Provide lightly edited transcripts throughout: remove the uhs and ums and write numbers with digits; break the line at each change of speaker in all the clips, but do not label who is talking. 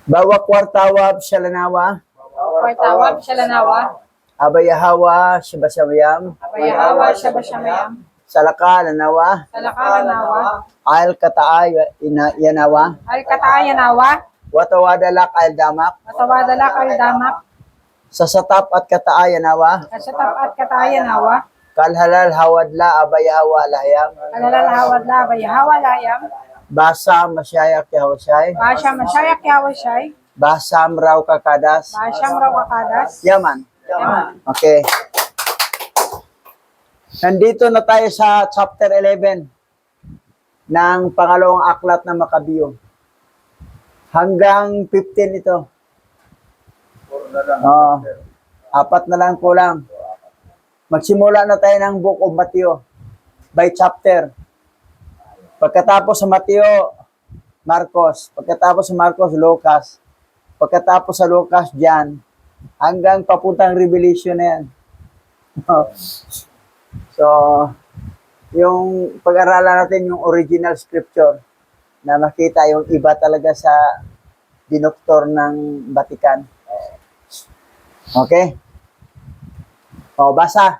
Bawa kwartawab shalanawa,
Kwartawab Shalanawa,
abayahawa shibasamayam,
Abayahawa Shabashamayam,
salaka lanawa,
Salakalanawa,
al kataay yanawa,
Alkatayanawa,
watawadalak al damak,
Matawadalak Aldamak,
sasatap at kataay yanawa,
Kasatap at Katayanawa,
kalhalal hawadla abayahawa lahayam,
Alalalahawadla Abayahawa Layam,
basa masyayak yahusay,
Basha Mashayak Yawashay,
basam raw kakadas,
Basham Rawakadas,
yaman.
Yaman.
Okay. Nandito na tayo sa chapter 11 ng pangalawang aklat ng Makabiyo. Hanggang 15 ito. Oo. 4 na lang kulang. Magsimula na tayo ng Book of Matthew by chapter. Pagkatapos sa Matthew, Marcos. Pagkatapos sa Marcos, Lucas. Pagkatapos sa Lucas, John. Hanggang papuntang Revelation na yan. So, yung pag-aralan natin yung original scripture na makita yung iba talaga sa dinoktor ng Vatican. Okay? O, basa.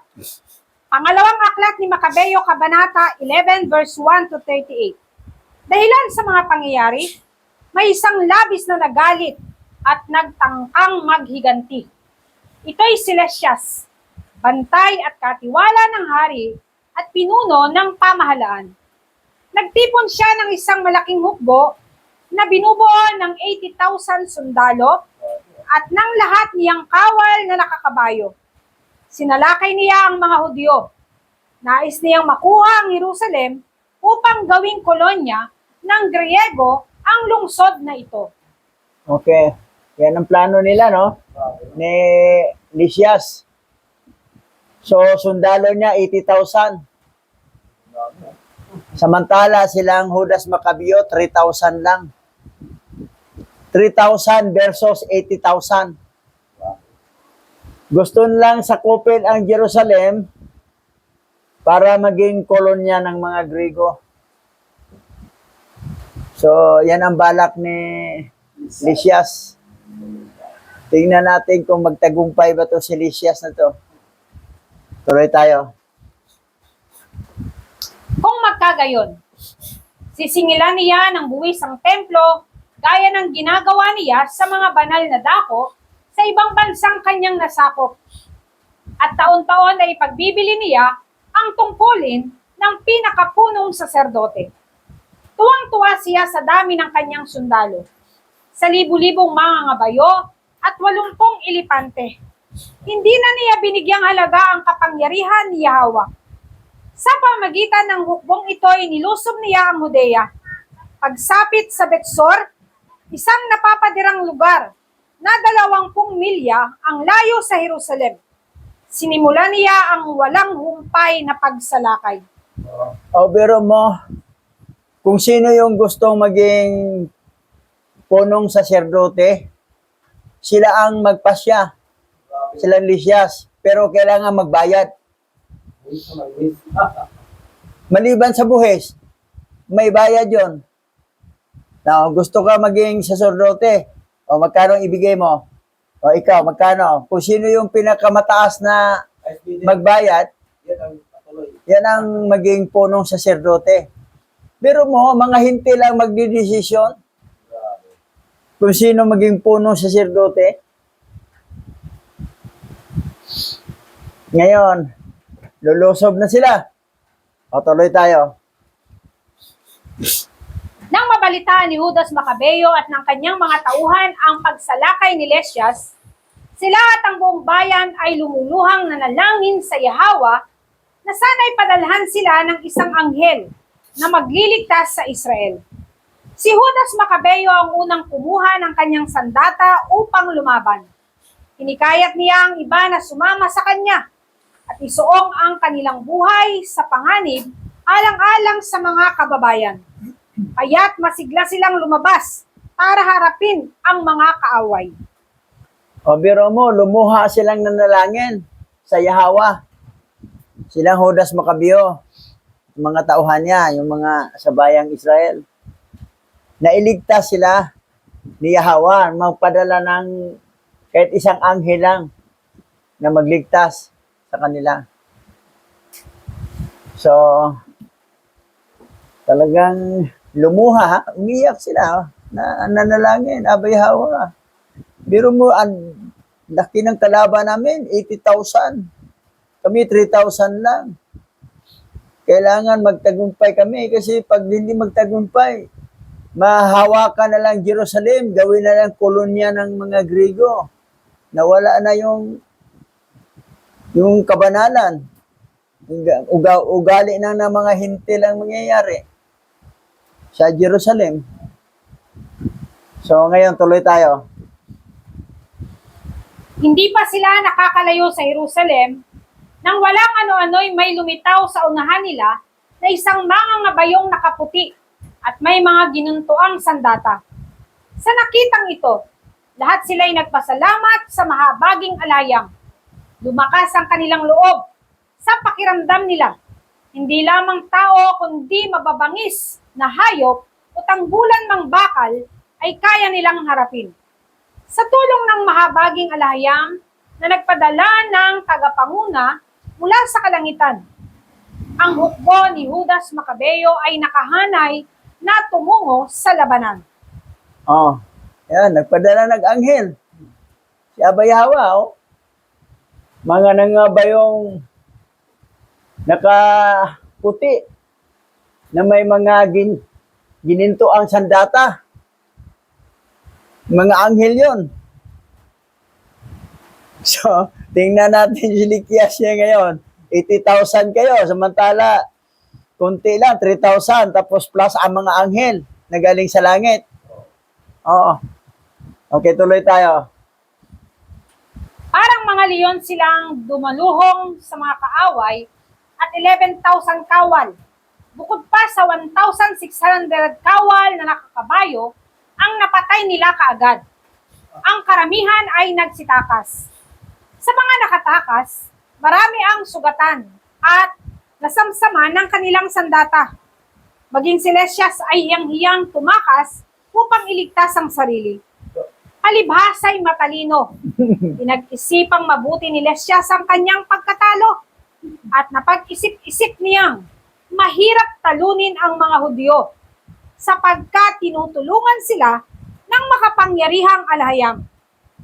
Pangalawang aklat ni Makabeyo, Kabanata 11, verse 1 to 38. Dahilan sa mga pangyayari, may isang labis na nagalit at nagtangkang maghiganti. Ito'y si Lysias, bantay at katiwala ng hari at pinuno ng pamahalaan. Nagtipon siya ng isang malaking hukbo na binubuo ng 80,000 sundalo at ng lahat niyang kawal na nakakabayo. Sinalakay niya ang mga Hudyo. Nais niyang makuha ang Jerusalem upang gawing kolonya ng Griego ang lungsod na ito.
Okay. Yan ang plano nila, no? Ni Lysias. So, sundalo niya, 80,000. Samantala, silang Judas Macabeo, 3,000 lang. 3,000 versus 80,000. Gusto lang sakupin ang Jerusalem para maging kolonya ng mga Griego. So, yan ang balak ni Lysias. Tingnan natin kung magtagumpay ba to si Lysias na to. Tuloy tayo.
Kung magkagayon, sisingilan niya ng buwis ang templo gaya ng ginagawa niya sa mga banal na dako sa ibang bansang kanyang nasakop. At taon-taon ay pagbibili niya ang tungkulin ng pinakapunong saserdote. Tuwang-tuwa siya sa dami ng kanyang sundalo, sa libu-libong mga ngabayo at 80 ilipante. Hindi na niya binigyang halaga ang kapangyarihan ni Yahweh. Sa pamagitan ng hukbong ito ay nilusob niya ang Judea. Pagsapit sa Betsor, isang napapadirang lugar na 20 milya ang layo sa Jerusalem. Sinimula niya ang walang humpay na pagsalakay.
O, biro mo, kung sino yung gustong maging punong saserdote, sila ang magpasya. Silang Lysias. Pero kailangan magbayad. Maliban sa buhis, may bayad yon. Now, gusto ka maging saserdote, o magkano ibigay mo? O ikaw, magkano? Kung sino yung pinakamataas na magbayad, yan ang maging punong saserdote. Pero mo, mga hinti lang magdidesisyon kung sino maging punong saserdote. Ngayon, lulusob na sila. O, tuloy tayo.
Nang mabalitaan ni Judas Macabeo at ng kanyang mga tauhan ang pagsalakay ni Lysias, sila at ang buong bayan ay lumuluhang nanalangin sa Yahweh na sana'y padalhan sila ng isang anghel na magliligtas sa Israel. Si Judas Macabeo ang unang kumuha ng kanyang sandata upang lumaban. Hinikayat niya ang iba na sumama sa kanya at isuong ang kanilang buhay sa panganib alang-alang sa mga kababayan. Kaya't masigla silang lumabas para harapin ang mga kaaway.
O, biro mo, lumuha silang nanalangin sa Yahweh. Silang Judas Macabeo, mga tauhan niya, yung mga sa bayang Israel. Nailigtas sila ni Yahweh, magpadala ng kahit isang anghel lang na magligtas sa kanila. So, talagang lumuha, umiyak sila, na nanalangin, Abay Hawa. Biro mo, ang laki ng kalaban namin, 80,000. Kami, 3,000 lang. Kailangan magtagumpay kami kasi pag hindi magtagumpay, mahawakan na lang Jerusalem, gawin na lang kolonya ng mga Grigo. Nawala na yung kabanalan. Ugali na ng mga hintil ang mangyayari sa Jerusalem. So ngayon tuloy tayo.
Hindi pa sila nakakalayo sa Jerusalem nang walang ano-ano'y may lumitaw sa unahan nila na isang mangangabayong nakaputi at may mga ginuntuang sandata. Sa nakitang ito, lahat sila'y nagpasalamat sa mahabaging alayang. Lumakas ang kanilang loob sa pakiramdam nila. Hindi lamang tao kundi mababangis na hayop o tanggulan mang bakal ay kaya nilang harapin. Sa tulong ng mahabaging alayang na nagpadala ng tagapanguna mula sa kalangitan, ang hukbo ni Judas Macabeo ay nakahanay na tumungo sa labanan.
Oh, yan, nagpadala nag-anghel. Si Abay Hawa, oh. Mga nangabayong nakaputi na may mga gininto ang sandata. Mga anghel yon. So, tingnan natin si Likias niya ngayon. 80,000 kayo, samantala, konti lang, 3,000, tapos plus ang mga anghel na galing sa langit. Oo. Okay, tuloy tayo.
Parang mga leon silang dumaluhong sa mga kaaway at 11,000 kawal. Bukod pa sa 1,600 kawal na nakakabayo, ang napatay nila kaagad. Ang karamihan ay nagsitakas. Sa mga nakatakas, marami ang sugatan at nasamsama ng kanilang sandata. Maging si Lysias ay hiyang-hiyang tumakas upang iligtas ang sarili. Palibhasa'y matalino. Pinag-isipang mabuti ni Lysias ang kanyang pagkatalo at napag-isip-isip niyang mahirap talunin ang mga Hudyo sapagkat tinutulungan sila ng makapangyarihang alahayam.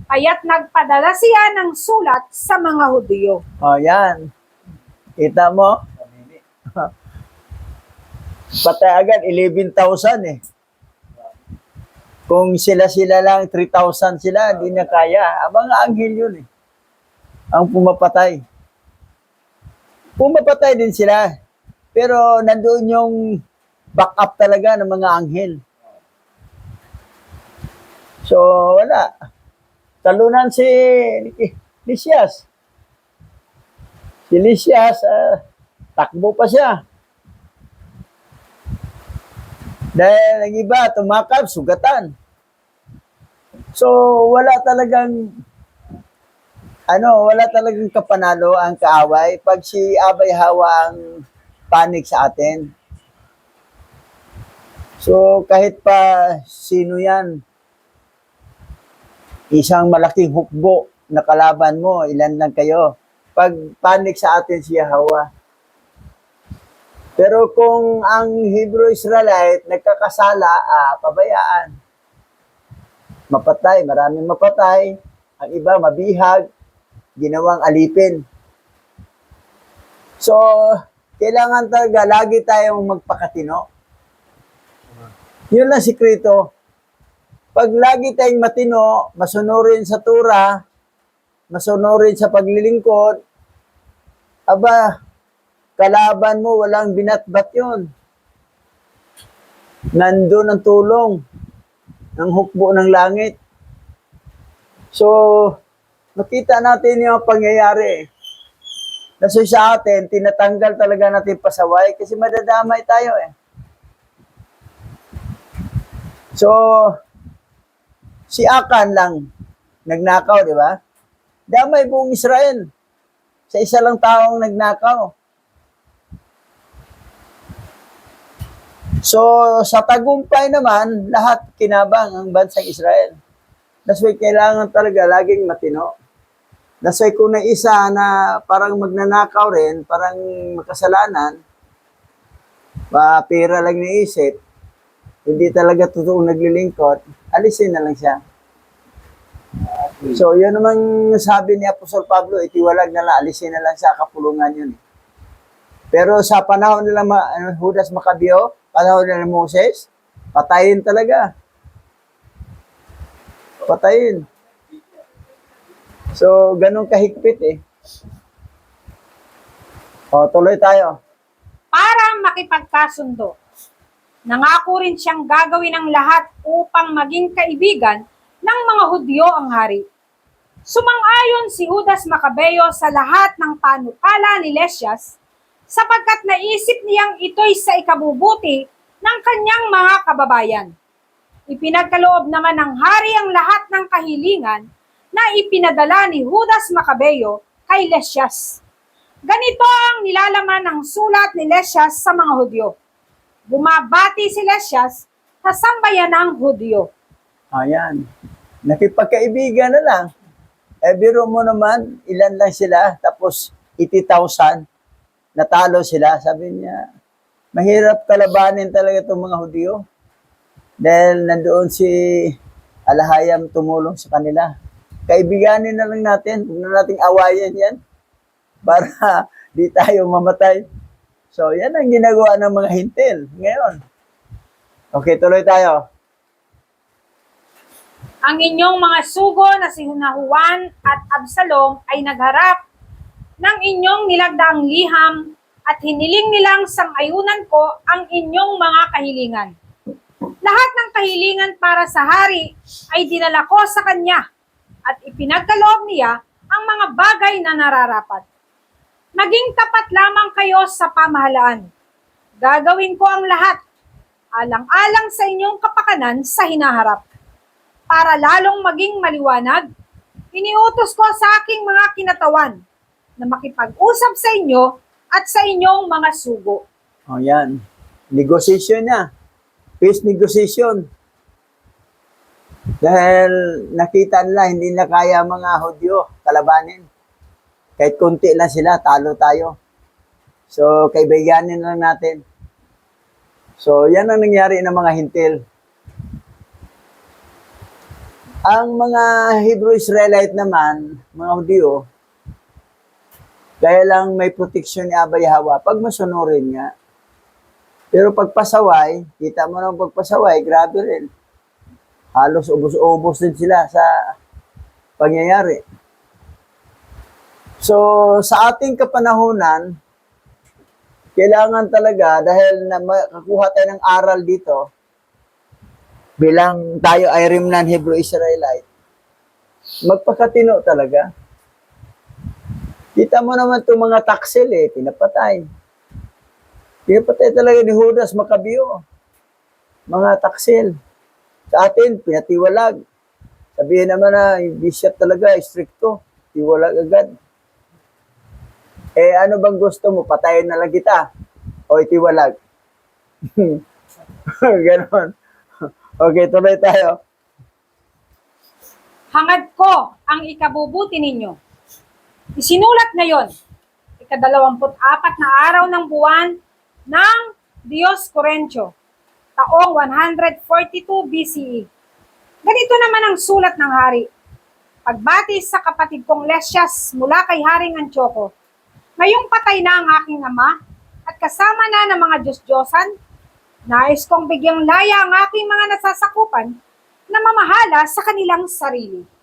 Kaya't nagpadala siya ng sulat sa mga Hudyo.
Oh, yan. Kita mo? Patay agad, 11,000 eh. Kung sila-sila lang, 3,000 sila, hindi na kaya. Abang anghel yun eh. Ang pumapatay. Pumapatay din sila. Pero nandoon yung backup talaga ng mga anghel. So, wala. Talunan si Lysias. Si Lysias, takbo pa siya. Dahil ang iba, tumakab, sugatan. So, wala talagang kapanalo ang kaaway pag si Abay Hawa ang panig sa atin. So, kahit pa sino yan, isang malaking hukbo na kalaban mo, ilan lang kayo. Pag panig sa atin si Yahweh. Pero kung ang Hebrew Israelite nagkakasala, pabayaan. Mapatay, maraming mapatay. Ang iba mabihag, ginawang alipin. So, kailangan talaga lagi tayong magpakatino. Yun lang sikreto. Pag lagi tayong matino, masunurin sa tura, masunurin sa paglilingkod, aba, kalaban mo, walang binatbat yun. Nandun ang tulong ng hukbo ng langit. So, nakita natin yung pangyayari. Kasi sa atin, tinatanggal talaga natin pasaway kasi madadamay tayo eh. So, si Akan lang nagnakaw, di ba? Damay buong Israel. Sa isa lang taong nagnakaw. So, sa tagumpay naman, lahat kinabang ang bansang Israel. That's why kailangan talaga laging matino. That's why kung na isa na parang magnanakaw rin, parang makasalanan, pera lang naisip, hindi talaga totoong naglilingkod, alisin na lang siya. So, yun naman sabi ni Apostol Pablo, itiwalag na lang, alisin na lang sa kapulungan yun. Pero sa panahon nila Judas Macabeo, panahon nila Moses, patayin talaga. Patayin. So, ganun kahigpit eh. O, tuloy tayo.
Para makipagkasundo. Nangako rin siyang gagawin ang lahat upang maging kaibigan ng mga Hudyo ang hari. Sumang-ayon si Judas Macabeo sa lahat ng panukala ni Lysias sapagkat naisip niyang ito'y sa ikabubuti ng kanyang mga kababayan. Ipinagkaloob naman ng hari ang lahat ng kahilingan na ipinadala ni Judas Macabeo kay Lysias. Ganito ang nilalaman ng sulat ni Lysias sa mga Hudyo. Bumabati si Lysias sa sambayanang Hudyo.
Ayan. Nakipagkaibigan na lang. Biro mo naman, ilan lang sila, tapos 80,000, natalo sila. Sabi niya, mahirap kalabanin talaga itong mga Hudyo. Dahil nandoon si Alahayam tumulong sa kanila. Kaibiganin na lang natin, huwag na nating awayan yan para di tayo mamatay. So, yan ang ginagawa ng mga hintil ngayon. Okay, tuloy tayo.
Ang inyong mga sugo na si Hunahuan at Absalom ay nagharap ng inyong nilagdaang liham at hiniling nilang sang-ayunan ko ang inyong mga kahilingan. Lahat ng kahilingan para sa hari ay dinala ko sa kanya at ipinagkaloob niya ang mga bagay na nararapat. Maging tapat lamang kayo sa pamahalaan. Gagawin ko ang lahat, alang-alang sa inyong kapakanan sa hinaharap. Para lalong maging maliwanag, iniutos ko sa aking mga kinatawan na makipag-usap sa inyo at sa inyong mga sugo.
O yan. Negotiation na. Peace negotiation. Dahil nakita nila, hindi na kaya mga Hudyo kalabanin. Kahit konti lang sila, talo tayo. So, kaibiganin lang natin. So, yan ang nangyari ng mga hintil. Ang mga Hebrew Israelite naman, mga Hudyo, kaya lang may protection ni Abba Yahweh, pag masunurin nga. Pero pag pasaway, kita mo naman pag pasaway, grabe rin. Halos ubos-ubos din sila sa pangyayari. So, sa ating kapanahunan, kailangan talaga, dahil makakuha tayo ng aral dito, bilang tayo ay remnant Hebrew Israelite, magpakatino talaga. Kita mo naman itong mga taksil pinapatay. Pinapatay talaga ni Judas Macabeo. Mga taksil. Sa atin, pinatiwalag. Sabihin naman na, yung bishop talaga, stricto. Tiwalag agad. Ano bang gusto mo? Patayin na lang kita. O itiwalag. Ganon. Okay, tuloy tayo.
Hangad ko ang ikabubuti ninyo. Isinulat ngayon, 24 na araw ng buwan ng Diyos Corentio, taong 142 BCE. Ganito naman ang sulat ng hari. Pagbati sa kapatid kong Lysias mula kay Haring Antioco, ngayong patay na ang aking ama at kasama na ng mga Diyos-Diyosan, nais kong bigyang laya ang aking mga nasasakupan na mamahala sa kanilang sarili.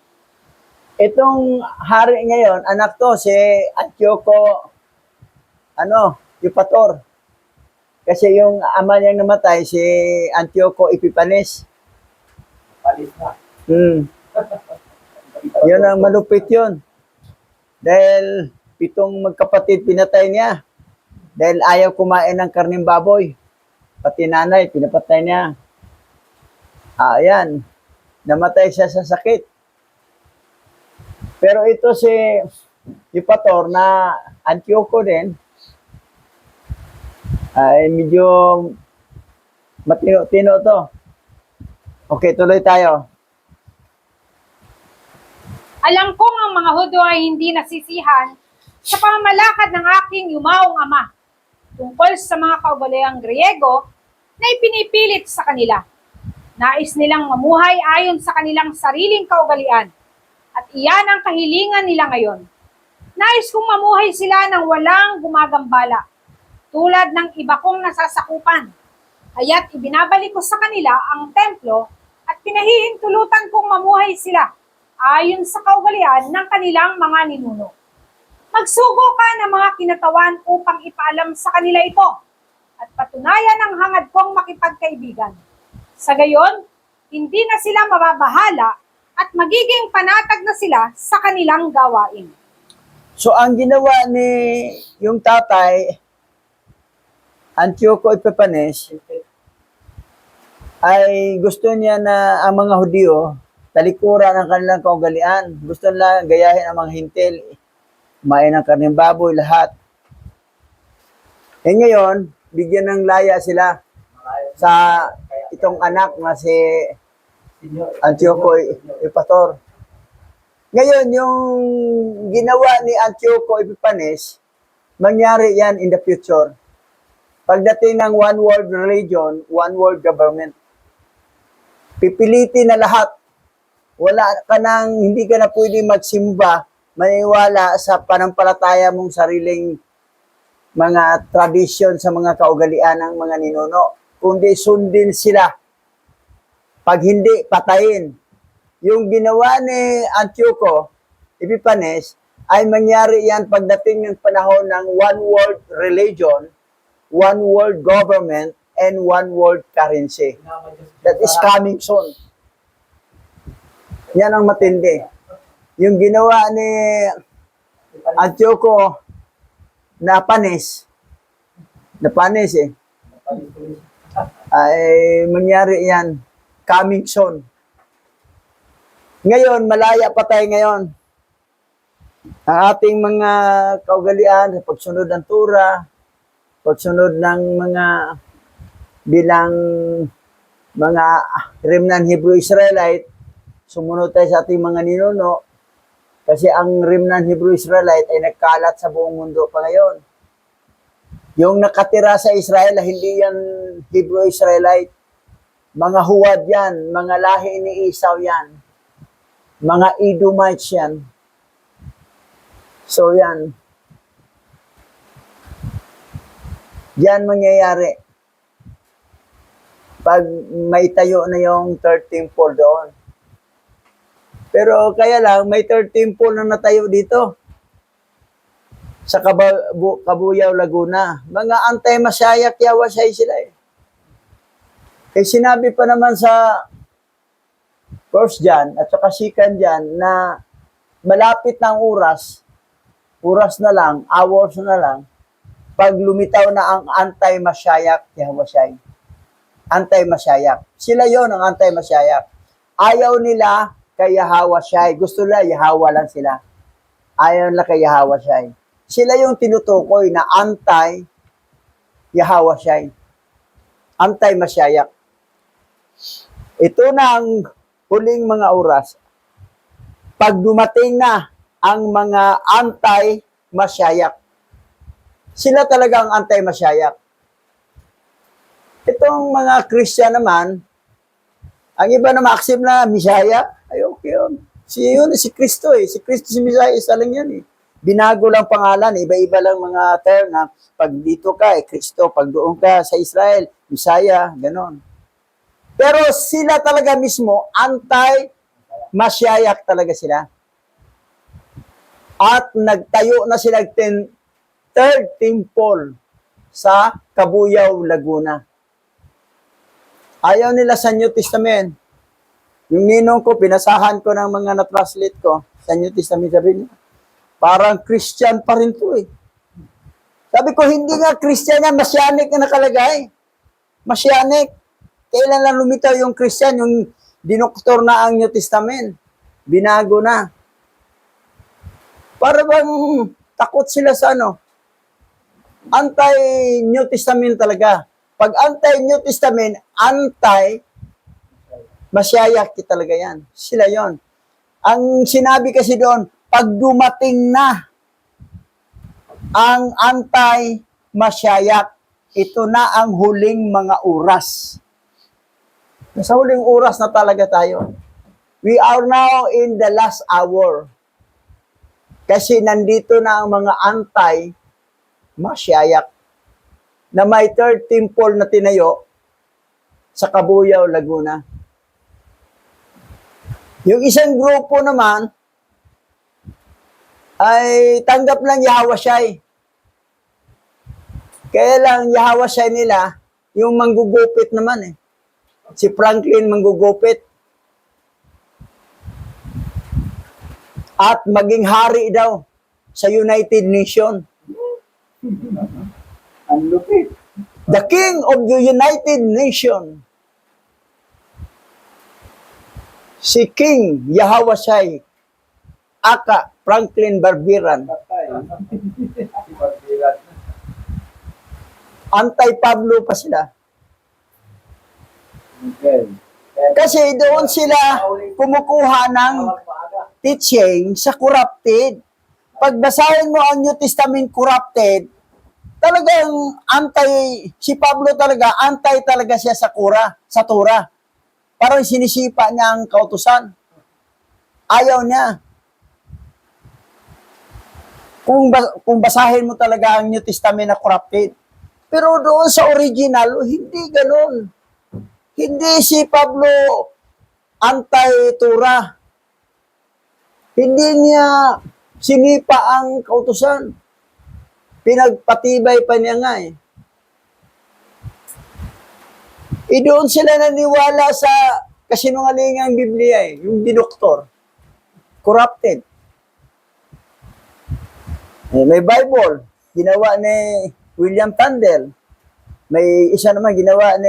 Itong hari ngayon, anak to, si Antioco, Eupator. Kasi yung ama niyang namatay, si Antioco Epipanes. Yun ang malupit yun. Dahil 7 magkapatid pinatay niya. Dahil ayaw kumain ng karning baboy. Pati nanay, pinapatay niya. Ayan. Namatay siya sa sakit. Pero ito si Eupator na Antioco din, ay medyo Matino-tino to. Okay, tuloy tayo.
Alam kong ang mga Hudyo ay hindi nasisihan sa pamamalakad ng aking yumaong ama tungkol sa mga kaugaliang Griego na ipinipilit sa kanila. Nais nilang mamuhay ayon sa kanilang sariling kaugalian at iyan ang kahilingan nila ngayon. Nais kong mamuhay sila ng walang gumagambala tulad ng iba kong nasasakupan. Kaya't ibinabalik ko sa kanila ang templo at pinahihintulutan kong mamuhay sila ayon sa kaugalian ng kanilang mga ninuno. Magsugo ka ng mga kinatawan upang ipaalam sa kanila ito at patunayan ang hangad kong makipagkaibigan. Sa gayon, hindi na sila mababahala at magiging panatag na sila sa kanilang gawain.
So, ang ginawa ni yung tatay, Antioco Epiphanes, ay gusto niya na ang mga Hudyo talikuran ang kanilang kaugalian. Gusto nila gayahin ang mga hintil, kumain ng karneng baboy, lahat. Eh ngayon, bigyan ng laya sila sa itong anak na si Antioco Epiphanes. Ngayon, yung ginawa ni Antioco Epiphanes, mangyari yan in the future. Pagdating ng one world religion, one world government, pipilitin na lahat. Wala ka nang, hindi ka na pwede magsimba, maniwala sa panampalataya mong sariling mga tradisyon sa mga kaugalian ng mga ninuno, kundi sundin sila. Pag hindi, patayin. Yung ginawa ni Antioco Epiphanes ay mangyari yan pagdating ng panahon ng one world religion, one world government, and one world currency. That is coming soon. Yan ang matindi. Yung ginawa ni Antioco na panis ay mangyari yan coming soon. Ngayon, malaya pa tayo ngayon. Ang ating mga kaugalian sa pagsunod ng Tura, pagsunod ng mga bilang mga remnant Hebrew Israelite, sumunod tayo sa ating mga ninuno kasi ang remnant Hebrew Israelite ay nagkalat sa buong mundo pa ngayon. Yung nakatira sa Israel, hindi yan Hebrew Israelite. Mga huwad yan, mga lahi ni Esau yan. Mga Edomites yan. So yan. Yan mangyayari. Pag may tayo na yung third temple doon. Pero kaya lang, may third temple na natayo dito. Sa Cabuyao, Laguna. Mga anti-Masyayak Yawasay sila eh. Eh sinabi pa naman sa First John at saka Second John na malapit ng oras na lang, hours na lang, pag lumitaw na ang anti-Masyayak Yawasay. Anti-Masyayak. Sila yon ang anti-Masyayak. Ayaw nila kay Yahawashai. Gusto nila, Yahawa lang sila. Ayaw nila kay Yahawashai. Sila yung tinutukoy na anti-Yahawashai. Anti-Masyayak. Ito na ang huling mga oras. Pag dumating na ang mga anti-Masyayak. Sila talaga ang anti-Masyayak. Itong mga Christian naman, ang iba na ma-accept na Messiah, ay okay yun. Si Kristo eh. Si Kristo, si Messiah, isa lang yan eh. Binago lang pangalan, iba-iba lang mga term na pag dito ka, Kristo, pag doon ka sa Israel, Messiah, ganon. Pero sila talaga mismo, anti-Masyayak talaga sila. At nagtayo na sila third temple sa Cabuyao, Laguna. Ayaw nila sa New Testament. Yung ninong ko, pinasahan ko ng mga na-translate ko sa New Testament, sabi niya, parang Christian pa rin to eh. Sabi ko, hindi nga Christian yan, Messianic na nakalagay. Messianic. Kailan lang lumitaw yung Christian, yung dinoktor na ang New Testament. Binago na. Para bang takot sila sa ano? Anti-New Testament talaga. Pag anti-New Testament, anti-Masyayak talaga yan. Sila yon. Ang sinabi kasi doon, pag dumating na ang anti-Masyayak, ito na ang huling mga oras. Sa huling oras na talaga tayo. We are now in the last hour. Kasi nandito na ang mga anti-Masyayak na may third temple na tinayo sa Cabuyao, Laguna. Yung isang grupo naman ay tanggap lang Yahweh Shai. Kaya lang Yahweh Shai nila, yung manggugupit naman eh. Si Franklin manggugupit. At maging hari daw sa United Nations.
Ang lupit.
The King of the United Nations. Si King Yahweh Shai, aka Franklin Barbiran.
Patay. Si Pagbirat.
Anti-Pablo pa sila.
Okay.
Kasi doon sila kumukuha ng teaching sa corrupted. Pag basahin mo ang New Testament corrupted, talagang si Pablo talaga, talaga siya sa Torah. Parang sinisipa niya ang kautusan. Ayaw niya. Kung basahin mo talaga ang New Testament na corrupted. Pero doon sa original, hindi ganun. Hindi si Pablo anti-Torah. Hindi niya sinipa ang kautusan. Pinagpatibay pa niya nga eh. Doon sila naniwala sa kasinungalingang Biblia eh, yung dinoktor. Corrupted. May Bible, ginawa ni William Tyndale. May isa naman ginawa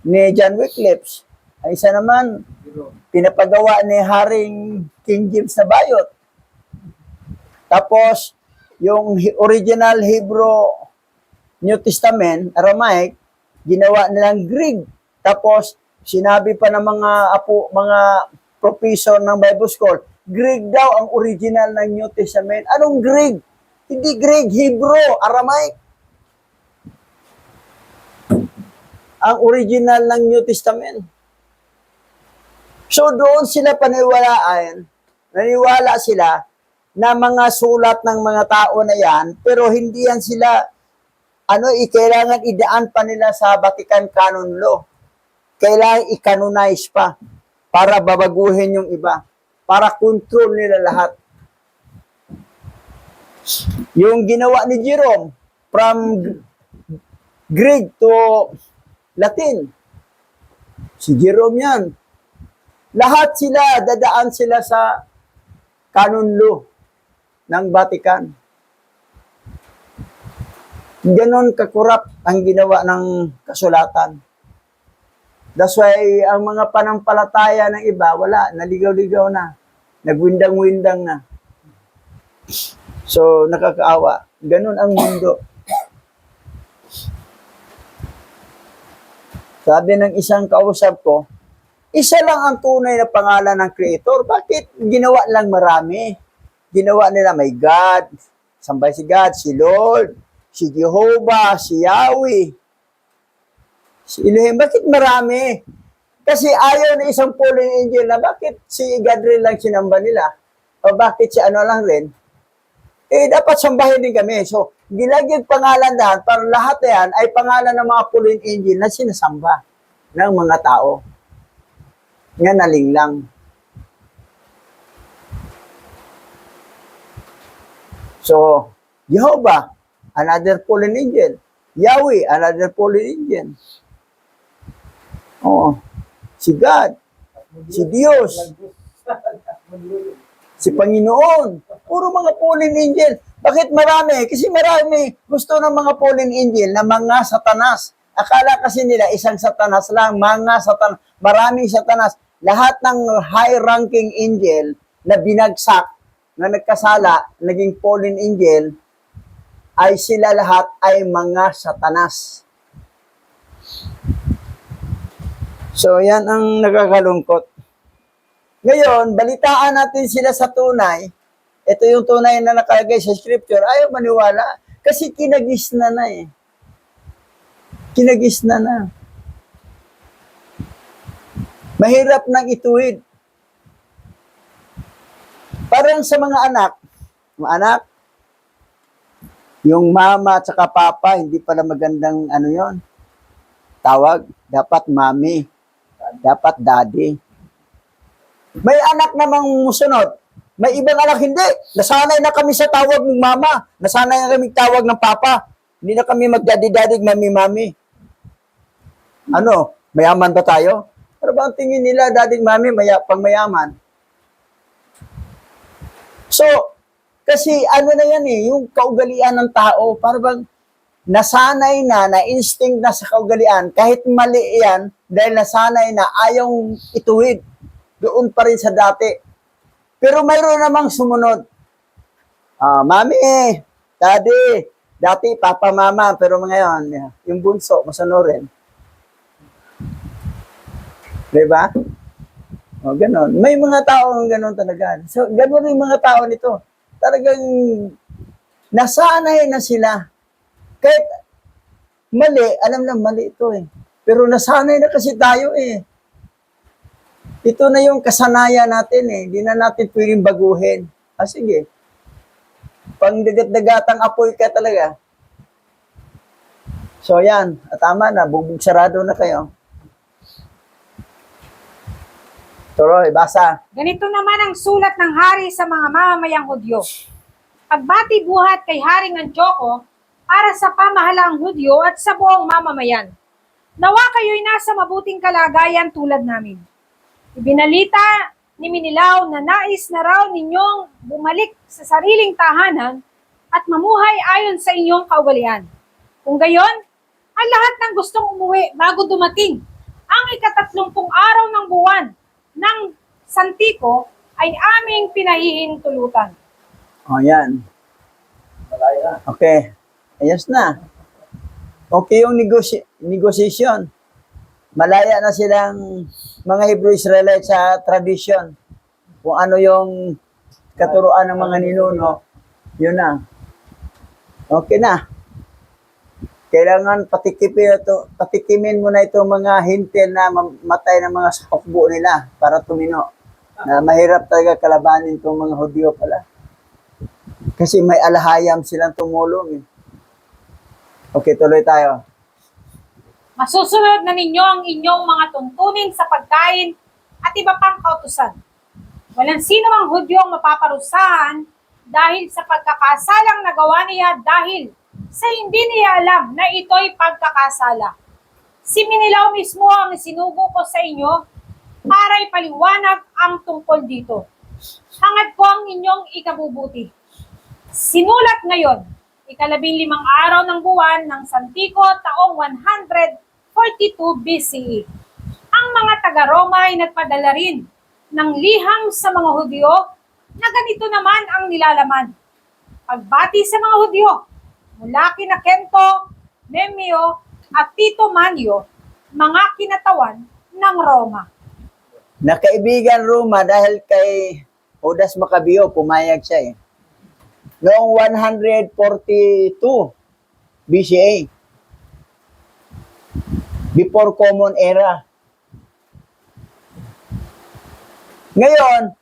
ni John Wycliffe. Ay isa naman, pinapagawa ni Haring King James na Bayot. Tapos, yung original Hebrew New Testament, Aramaic, ginawa nilang Greek. Tapos, sinabi pa ng mga professor ng Bible School, Greek daw ang original ng New Testament. Anong Greek? Hindi Greek, Hebrew, Aramaic. Ang original ng New Testament. So doon sila naniwala sila na mga sulat ng mga tao na yan, pero hindi yan sila, kailangan idaan pa nila sa Vatican Canon Law. Kailangan i-canonize pa para babaguhin yung iba, para control nila lahat. Yung ginawa ni Jerome, from Greek to Latin, si Jerome yan. Lahat sila, dadaan sila sa canon law ng Vatican. Ganon kakurap ang ginawa ng kasulatan. That's why, ang mga panampalataya ng iba, wala, naligaw-ligaw na. Nagwindang-windang na. So, nakakaawa. Ganon ang mundo. Sabi ng isang kausap ko, isa lang ang tunay na pangalan ng Creator. Bakit ginawa lang marami? Ginawa nila may God, sambay si God, si Lord, si Jehovah, si Yahweh, si Elohim. Bakit marami? Kasi ayaw na isang fallen angel na bakit si God rin lang sinamba nila? O bakit si lang rin? Dapat sambahin din kami. So, gilagyan pangalan lahat para lahat na yan ay pangalan ng mga fallen angel na sinasamba ng mga tao. Nga naling lang. So, Jehovah, another fallen angel. Yahweh, another fallen angel. Oo. Si God, si Diyos, si Panginoon. Puro mga fallen angel. Bakit marami? Kasi marami gusto ng mga fallen angel na mga satanas. Akala kasi nila isang satanas lang, mga satanas, maraming satanas. Lahat ng high-ranking angel na binagsak, na nagkasala, naging fallen angel, ay sila lahat ay mga satanas. So, yan ang nakakalungkot. Ngayon, balitaan natin sila sa tunay. Ito yung tunay na nakalagay sa scripture. Ayaw maniwala. Kasi kinagis na eh. Kinagis na. Mahirap nang ituwid. Parang sa mga anak, yung mama at saka papa, hindi pala magandang yon tawag. Dapat mami. Dapat daddy. May anak namang musunod. May ibang anak hindi. Nasanay na kami sa tawag ng mama. Nasanay na kami tawag ng papa. Hindi na kami magdadi-dadi, mami-mami. Ano? Mayaman ba tayo? Ano ba ang tingin nila, daddy, mami, pang mayaman? So, kasi ano na yan yung kaugalian ng tao, parang nasanay na instinct na sa kaugalian, kahit mali yan, dahil nasanay na ayaw ituwid, doon pa rin sa dati. Pero mayroon namang sumunod. Mami, daddy, dati papa, mama, pero ngayon, yung bunso, masunurin. Diba? O, ganon. May mga taong ganon talaga. So, ganon yung mga tao nito. Talagang nasanay na sila. Kahit mali, alam lang mali ito Pero nasanay na kasi tayo Ito na yung kasanayan natin Hindi na natin pwedeng baguhin. Sige. Pang dagat-dagatang apoy ka talaga. So yan, tama na, bubog-sarado na kayo. Tuloy, basa.
Ganito naman ang sulat ng hari sa mga mamamayang Hudyo. Pagbati buhat kay Haring Antioco para sa pamahalaang Hudyo at sa buong mamamayan. Nawa kayo'y nasa mabuting kalagayan tulad namin. Ibinalita ni Menilaw na nais na raw ninyong bumalik sa sariling tahanan at mamuhay ayon sa inyong kaugalian. Kung gayon, ang lahat ng gustong umuwi bago dumating ang 30 araw ng buwan ng Santiko ay aming pinahihintulutan.
Yan.
Malaya.
Okay. Ayos na. Okay yung negotiation. Malaya na silang mga Hebrew Israelite sa tradition. Kung ano yung katuruan ng mga ninuno, yun na. Okay na. Kailangan patikimin mo na itong mga hintil na matay ng mga sakokbo nila para tumino. Na mahirap talaga kalabanin itong mga Hudyo pala. Kasi may alahayam silang tumulong Okay, tuloy tayo.
Masusunod na ninyo ang inyong mga tuntunin sa pagkain at iba pang kautusan. Walang sino mang Hudyo ang mapaparusahan dahil sa pagkakasalang nagawa niya dahil sa hindi niya alam na ito'y pagkakasala. Si Menilaw mismo ang sinugo ko sa inyo para ipaliwanag ang tungkol dito. Hangad ko ang inyong ikabubuti. Sinulat ngayon, 15 araw ng buwan ng Santiko taong 142 BCE. Ang mga taga-Roma ay nagpadala rin ng liham sa mga Hudyo na ganito naman ang nilalaman. Pagbati sa mga Hudyo, mula kina Kento, Memio, at Tito Manio, mga kinatawan ng Roma.
Nakaibigan Roma dahil kay Judas Maccabeo, pumayag siya Noong 142 BCA, before Common Era. Ngayon,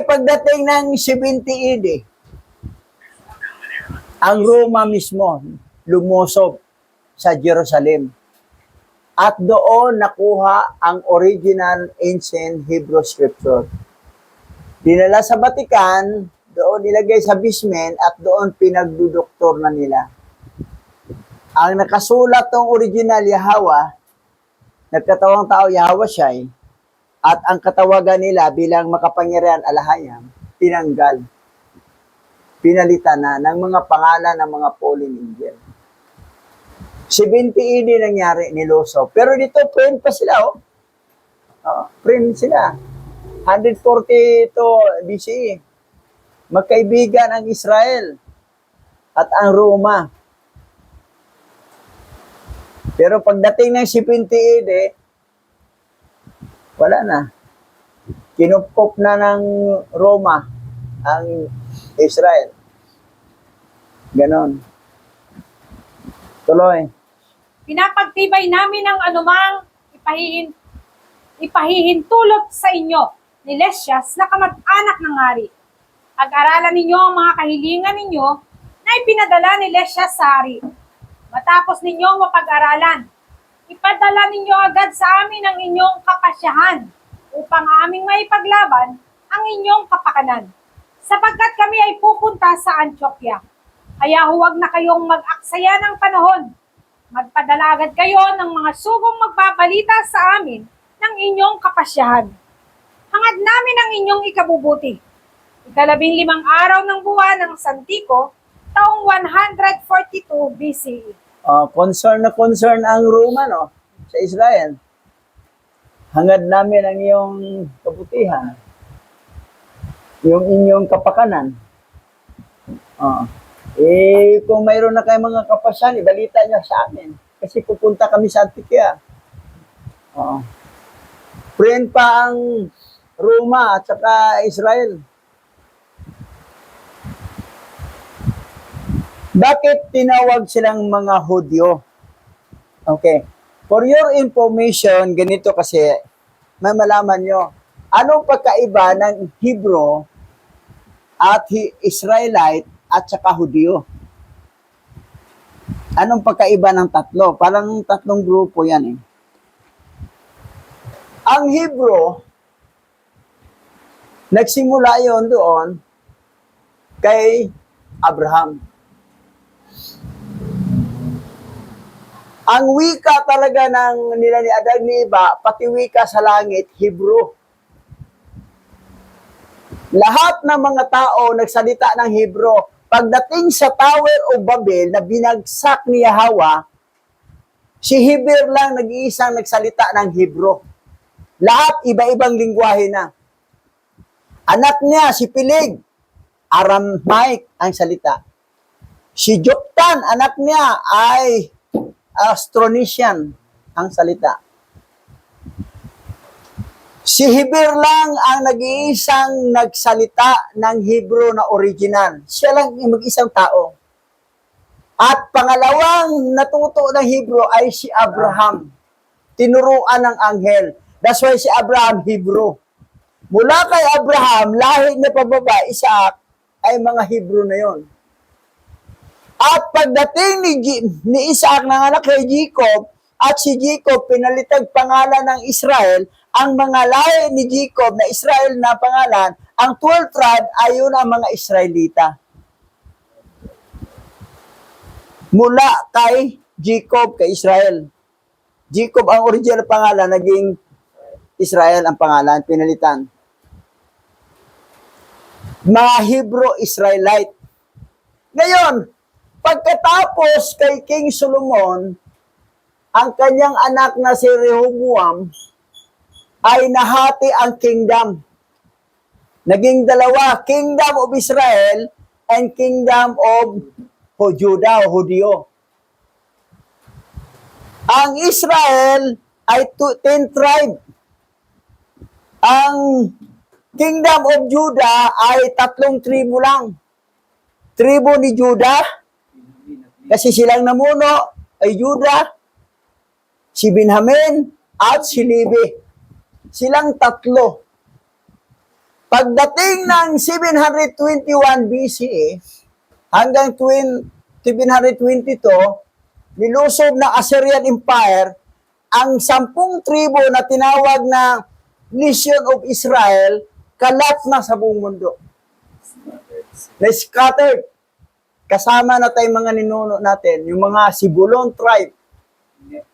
pagdating ng 70 AD, ang Roma mismo lumusob sa Jerusalem. At doon nakuha ang original ancient Hebrew scripture. Dinala sa Vatican, doon nilagay sa basement at doon pinagdudoktor na nila. Ang nakasulat ng original Yahweh, nagkatawang tao Yahweh siya at ang katawagan nila bilang makapangyarihan alahayam, tinanggal. Pinalitan na ng mga pangalan ng mga fallen angel. 70 AD nangyari ni Luso. Pero dito, friend pa sila, friend sila. 142 BCE. Magkaibigan ang Israel at ang Roma. Pero pagdating ng 70 AD, Wala na. Kinupkop na ng Roma ang Israel. Ganon. Tuloy.
Pinapagtibay namin ang anumang ipahihintulot sa inyo ni Lysias na kamag-anak ng hari. Pag-aralan ninyo ang mga kahilingan ninyo na ipinadala ni Lysias sa hari. Matapos ninyong mapag-aralan, ipadala ninyo agad sa amin ang inyong kapasyahan upang aming maipaglaban ang inyong kapakanan. Sapagkat kami ay pupunta sa Antioquia. Kaya huwag na kayong mag-aksaya ng panahon. Magpadala agad kayo ng mga sugong magbabalita sa amin ng inyong kapasyahan. Hangad namin ang inyong ikabubuti. 15 araw ng buwan ng Santiko, taong 142 BCE.
Concern na concern ang Roma, no? Sa Israel. Hangad namin ang iyong kabutihan. Yung inyong kapakanan. Kung mayroon na kayong mga kapasyan, ibalita niyo sa amin. Kasi pupunta kami sa Antioquia. Friend pa ang Roma at saka Israel. Bakit tinawag silang mga Hudyo? Okay. For your information, ganito kasi, may malaman nyo, anong pagkaiba ng Hebrew at Israelite at saka Hudyo? Anong pagkaiba ng tatlo? Parang tatlong grupo yan eh. Ang Hebrew, nagsimula yon doon kay Abraham. Ang wika talaga ng nila ni Adan ni Eva, pati wika sa langit, Hebrew. Lahat ng mga tao nagsalita ng Hebrew. Pagdating sa Tower of Babel na binagsak ni Yahweh, si Heber lang nag-iisang nagsalita ng Hebrew. Lahat iba-ibang lingwahe na. Anak niya, si Pilig, Aramaic ang salita. Si Joktan, anak niya, ay Austronesian ang salita. Si Heber lang ang nag-iisang nagsalita ng Hebrew na original. Siya lang yung mag-isang tao. At pangalawang natuto ng Hebrew ay si Abraham. Tinuruan ng anghel. That's why si Abraham, Hebrew. Mula kay Abraham, lahi na pababa, Isaac, ay mga Hebrew na yon. At pagdating ni Isaac ng anak kay Jacob, at si Jacob pinalitag pangalan ng Israel, ang mga lahi ni Jacob na Israel na pangalan, ang 12 tribe ay yun ang mga Israelita. Mula kay Jacob, kay Israel. Jacob ang original pangalan, naging Israel ang pangalan, pinalitan. Mga Hebrew Israelite. Ngayon, pagkatapos kay King Solomon, ang kanyang anak na si Rehoboam ay nahati ang kingdom. Naging dalawa, Kingdom of Israel and Kingdom of Judah o Hudyo. Ang Israel ay 10 tribe. Ang Kingdom of Judah ay 3 tribo lang. Tribo ni Judah, kasi silang namuno ay Judah, si Benjamin, at si Levi. Silang 3. Pagdating ng 721 BCE hanggang 722, nilusob ng Assyrian Empire ang 10 tribo na tinawag na Nation of Israel, kalat na sa buong mundo. Na-scattered. Kasama na tayong mga ninuno natin, yung mga Sibulon tribe,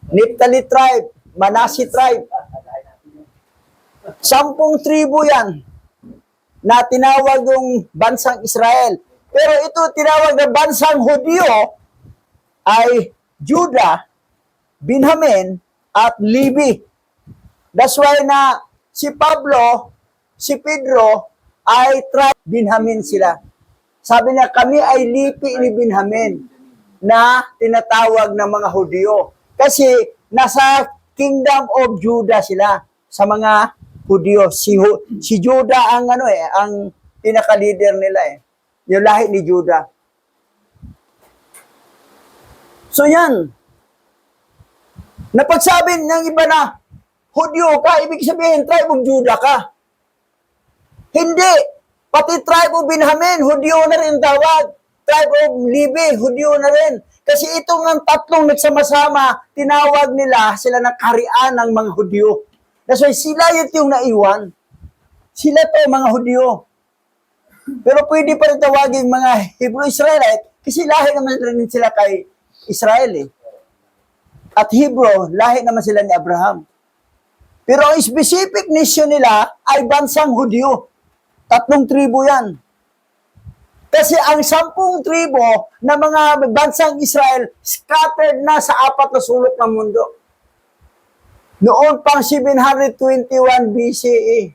Naphtali tribe, Manasseh tribe. 10 tribo yan na tinawag yung bansang Israel. Pero ito tinawag na bansang Hudyo ay Judah, Benjamin, at Levi. That's why na si Pablo, si Pedro, ay tribe Benjamin sila. Sabi niya, kami ay lipi ni Benjamin na tinatawag ng mga Hudyo. Kasi nasa Kingdom of Judah sila sa mga Hudyo. Si Judah ang ang pinaka-leader nila eh. Yung lahi ni Judah. So yan. Napagsabi ng iba na, Hudyo ka, ibig sabihin, tribe of Judah ka. Hindi. Pati tribe of Benjamin, Hudyo na rin tawag. Tribe of Levi, Hudyo na rin. Kasi itong ang tatlong nagsama-sama, tinawag nila sila ng kaharian ng mga Hudyo. That's why sila yung naiwan. Sila to mga Hudyo. Pero pwede pa rin tawagin mga Hebrew Israelite kasi lahi naman rin sila kay Israel eh. At Hebrew, lahi naman sila ni Abraham. Pero ang specific nation nila ay bansang Hudyo. 3 tribo yan. Kasi ang 10 tribo na mga bansang Israel scattered na sa 4 na sulok ng mundo. Noon pang 721 BCE.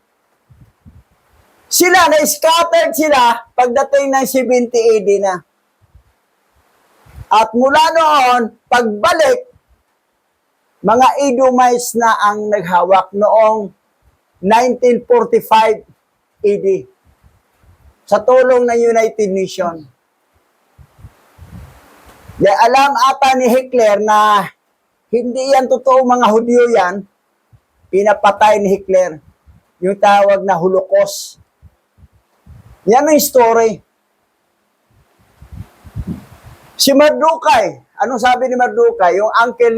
Sila, na-scattered sila pagdating ng 70 AD na. At mula noon, pagbalik, mga Edomites na ang naghawak noong 1945 AD sa tulong ng United Nations. Dahil alam ata ni Hitler na hindi yan totoo mga Hudyo yan, pinapatay ni Hitler yung tawag na Holocaust. Yan ang story. Si Mardukay, anong sabi ni Mardukay? Yung uncle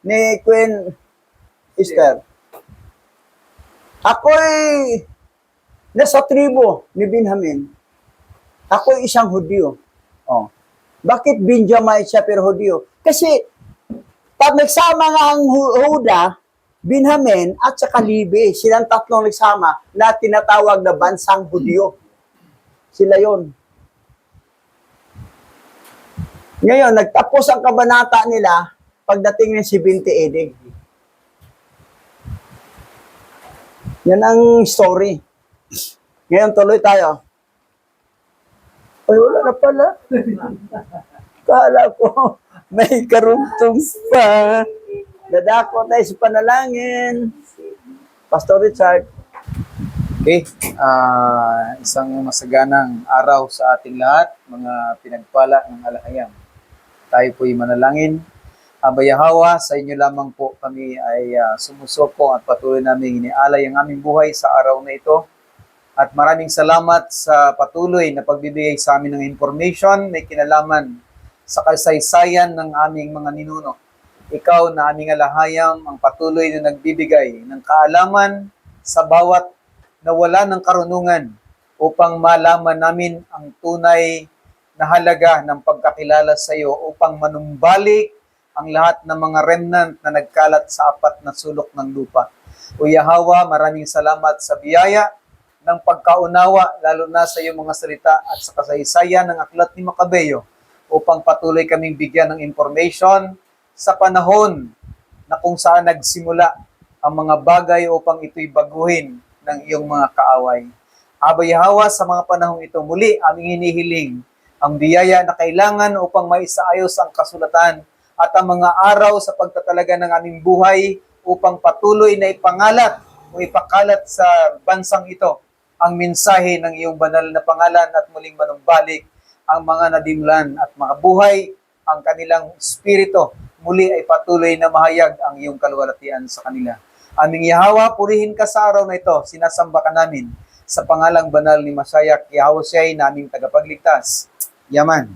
ni Queen Esther. Ako'y nasa tribo ni Benjamin. Ako'y isang Hudyo. Oh. Bakit Benjamite siya pero Hudyo? Kasi pag nagsama nga ang Huda, Benjamin at saka Levi, silang tatlong nagsama na tinatawag na bansang Hudyo. Sila yon. Ngayon, nagtapos ang kabanata nila pagdating ng 70 AD. Yan ang story. Ngayon, tuloy tayo. Ay, wala na pala. Kala ko, may karugtong pa. Dadako tayo sa panalangin. Pastor Richard.
Okay, isang masaganang araw sa ating lahat, mga pinagpala ng alahayang. Tayo po'y manalangin. Abayahawa, sa inyo lamang po kami ay sumusoko at patuloy namin inialay ang aming buhay sa araw na ito. At maraming salamat sa patuloy na pagbibigay sa amin ng information na kinalaman sa kasaysayan ng aming mga ninuno. Ikaw na aming alahayang ang patuloy na nagbibigay ng kaalaman sa bawat nawala ng karunungan upang malaman namin ang tunay na halaga ng pagkakilala sa iyo upang manumbalik ang lahat ng mga remnant na nagkalat sa 4 na sulok ng lupa. O Yahawa, maraming salamat sa biyaya ng pagkaunawa, lalo na sa iyong mga salita at sa kasaysayan ng aklat ni Macabeo upang patuloy kaming bigyan ng information sa panahon na kung saan nagsimula ang mga bagay upang ito'y baguhin ng iyong mga kaaway. Aba Yahawa, sa mga panahong ito, muli aming hinihiling ang biyaya na kailangan upang maisaayos ang kasulatan at ang mga araw sa pagtatalaga ng aming buhay upang patuloy na ipangalat o ipakalat sa bansang ito ang mensahe ng iyong banal na pangalan at muling manumbalik ang mga nadimlan at makabuhay ang kanilang espiritu. Muli ay patuloy na mahayag ang iyong kaluwalhatian sa kanila. Aming Yahawa, purihin ka sa araw na ito. Sinasamba ka namin sa pangalang banal ni Masaya Yahawasyay na aming tagapagligtas. Yaman.